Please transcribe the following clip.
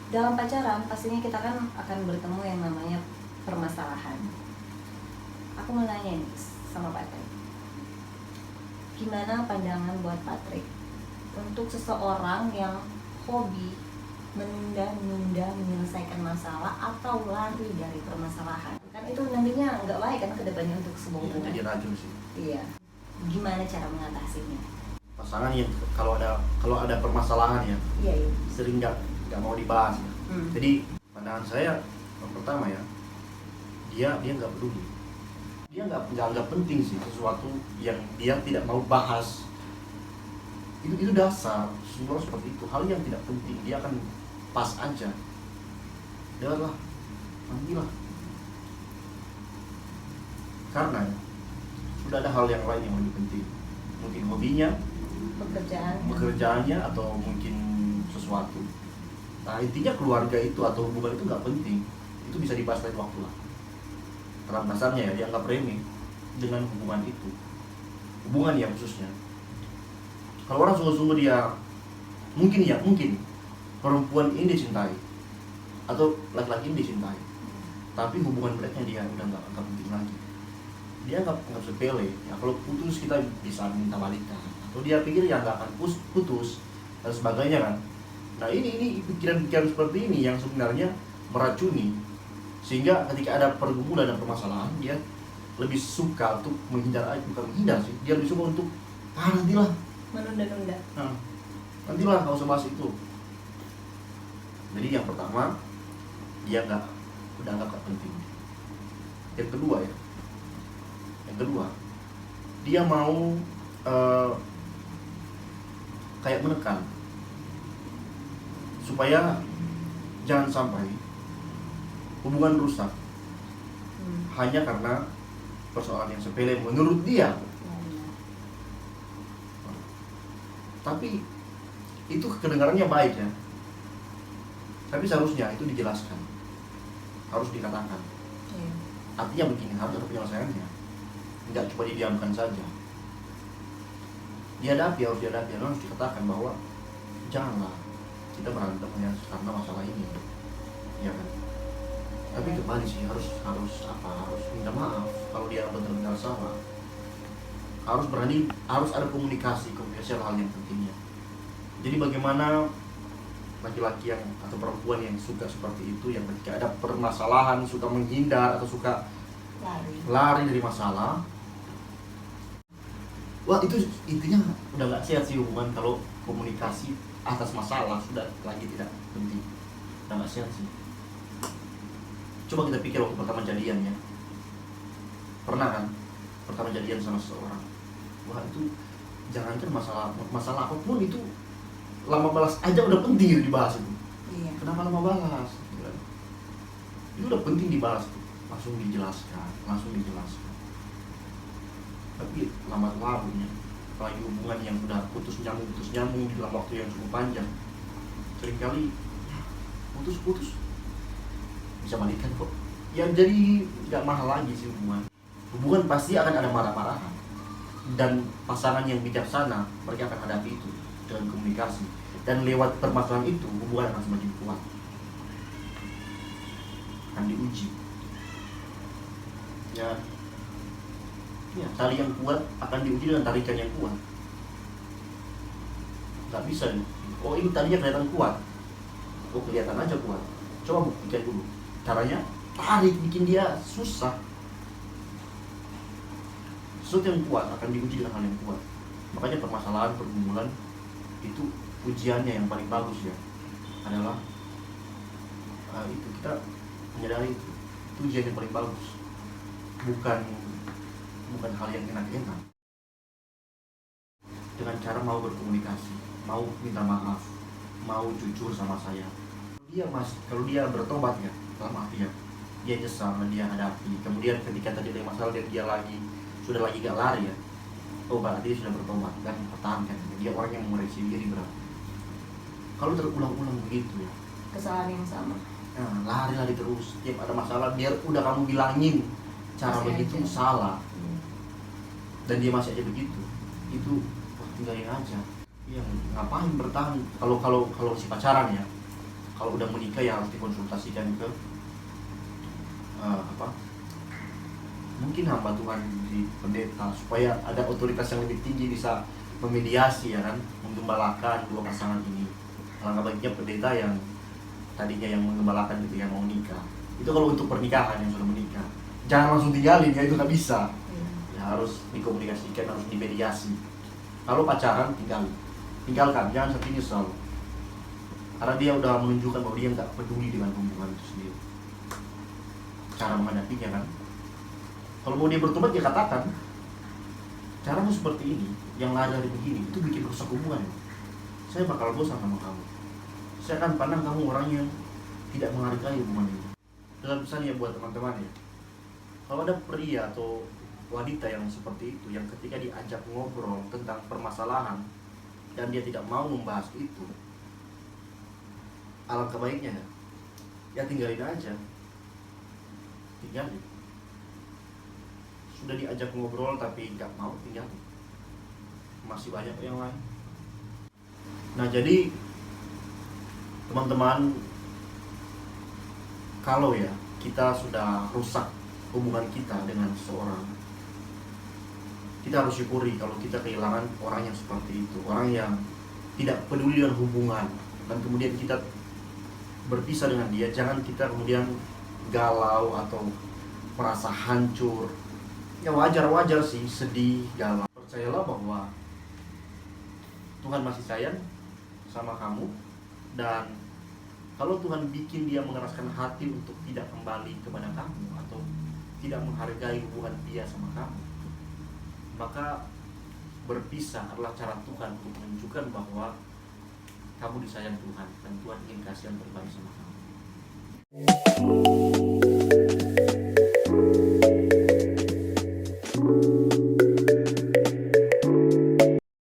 Dalam pacaran pastinya kita kan akan bertemu yang namanya permasalahan. Aku mau nanya nih sama Patrick, gimana pandangan buat Patrick untuk seseorang yang hobi menunda-nunda menyelesaikan masalah atau lari dari permasalahan? Kan itu nantinya nggak baik kan kedepannya untuk sebuah Iya, hubungan. jadi racun sih. Iya. Gimana cara mengatasinya? Pasangan yang kalau ada permasalahan ya Iya, iya. sering nggak mau dibahas ya. Jadi pandangan saya yang pertama ya, dia nggak peduli, dia nggak penting sih sesuatu yang dia tidak mau bahas. Itu dasar semua seperti itu, hal yang tidak penting dia akan pas aja. Udahlah, nantilah. Karena ya, sudah ada hal yang lain yang lebih penting, mungkin hobinya, pekerjaannya, atau mungkin sesuatu. Nah intinya keluarga itu atau hubungan itu nggak penting, itu bisa dibahas lain waktu lah. Dalam dasarnya ya dianggap remeh dengan hubungan itu, hubungan ya khususnya. Kalau orang sungguh-sungguh dia mungkin perempuan ini dicintai atau laki-laki ini dicintai, tapi hubungan mereka dia udah nggak penting lagi, dia nggak sepele ya. Kalau putus kita bisa minta balikan, atau dia pikir ya nggak akan putus dan sebagainya kan. Nah ini pikiran-pikiran seperti ini yang sebenarnya meracuni, sehingga ketika ada pergumulan dan permasalahan dia lebih suka untuk menghindar, bukan menghindar sih, dia lebih suka untuk nantilah, menunda-nunda. Nantilah, nggak usah bahas itu. Jadi yang pertama dia udah nggak penting. Yang kedua dia mau kayak menekan supaya jangan sampai hubungan rusak hanya karena persoalan yang sepele menurut dia. Tapi itu kedengarannya baik ya, tapi seharusnya itu dijelaskan, harus dikatakan. Artinya begini, harus ada penyelesaiannya, tidak cuma didiamkan saja. Harus dihadapi, harus dikatakan bahwa janganlah kita berantem ya karena masalah ini, ya kan. Tapi kembali sih harus minta maaf kalau dia benar-benar salah. Harus ada komunikasi hal yang pentingnya. Jadi bagaimana laki-laki atau perempuan yang suka seperti itu, yang ketika ada permasalahan suka menghindar atau suka lari dari masalah, wah itu intinya udah nggak sehat sih hubungan. Kalau komunikasi atas masalah sudah lagi tidak penting, udah nggak sehat sih. Coba kita pikir waktu pertama jadian ya, pernah kan pertama jadian sama seseorang, wah itu jangankan masalah apapun itu, lama balas aja udah penting dibahas itu. Iya. Kenapa lama balas? Itu udah penting dibahas tuh, langsung dijelaskan. Tapi lama lalunya, apalagi hubungan yang sudah putus nyambung dalam waktu yang cukup panjang, seringkali putus bisa balikan kok. Ya jadi nggak mahal lagi sih hubungan pasti akan ada marah-marahan, dan pasangan yang bijaksana mereka akan hadapi itu dengan komunikasi, dan lewat permasalahan itu hubungan akan semakin kuat, akan diuji ya. Tali yang kuat akan diuji dengan tarikan yang kuat. Nggak bisa nih, oh ini talinya kelihatan kuat, oh kelihatan aja kuat, coba buktikan dulu. Caranya tarik, bikin dia susah. Sesuatu yang kuat akan diuji dengan hal yang kuat. Makanya permasalahan pergumulan itu ujiannya yang paling bagus ya adalah itu kita menyadari itu ujian yang paling bagus, bukan hal yang enak-enak. Dengan cara mau berkomunikasi, mau minta maaf, mau jujur sama saya. Kalau dia bertobat ya, dalam arti ya, dia nyesal, dia hadapi. Kemudian ketika tadi ada masalah dan dia sudah lagi gak lari ya, oh berarti dia sudah bertobat dan pertahankan. Dia orang yang mengoreksi diri berarti. Kalau terulang-ulang begitu ya, kesalahan yang sama, lari terus, tiap ada masalah biar udah kamu bilangin cara masih begitu aja salah, dan dia masih aja begitu, itu tinggalin aja. Ya ngapain bertahan kalau si pacaran ya, kalau udah menikah ya harus dikonsultasikan ke mungkin hamba Tuhan di pendeta, supaya ada otoritas yang lebih tinggi bisa memediasi ya kan, menggembalakan dua pasangan ini. Alangkah baiknya pendeta yang tadinya yang menggembalakan ketika mau nikah. Itu kalau untuk pernikahan yang sudah menikah, jangan langsung tinggalin ya, itu nggak bisa. Ya, harus dikomunikasikan, harus dimediasi. Kalau pacaran tinggalkan, jangan sampai nyesal. Karena dia udah menunjukkan bahwa dia nggak peduli dengan hubungan itu sendiri. Cara menghadapinya kan, kalau mau dia bertobat ya katakan, caramu seperti ini, yang lari begini, itu bikin rusak hubungan. Saya bakal bosan sama kamu. Saya akan pandang kamu orang yang tidak menghargai hubungan ini. Dengan pesan ya buat teman-teman ya, kalau ada pria atau wanita yang seperti itu, yang ketika diajak ngobrol tentang permasalahan dan dia tidak mau membahas itu, alangkah baiknya ya tinggalin aja. Tinggalin. Sudah diajak ngobrol tapi nggak mau, tinggalin. Masih banyak yang lain. Nah jadi teman-teman, kalau ya kita sudah rusak hubungan kita dengan seseorang, kita harus syukuri kalau kita kehilangan orang yang seperti itu, orang yang tidak peduli dengan hubungan, dan kemudian kita berpisah dengan dia. Jangan kita kemudian galau atau merasa hancur. Ya wajar-wajar sih, sedih, galau. Percayalah bahwa Tuhan masih sayang sama kamu, dan kalau Tuhan bikin dia mengeraskan hati untuk tidak kembali kepada kamu atau tidak menghargai hubungan dia sama kamu, maka berpisah adalah cara Tuhan untuk menunjukkan bahwa kamu disayang Tuhan dan Tuhan ingin kasih yang terbaik sama kamu.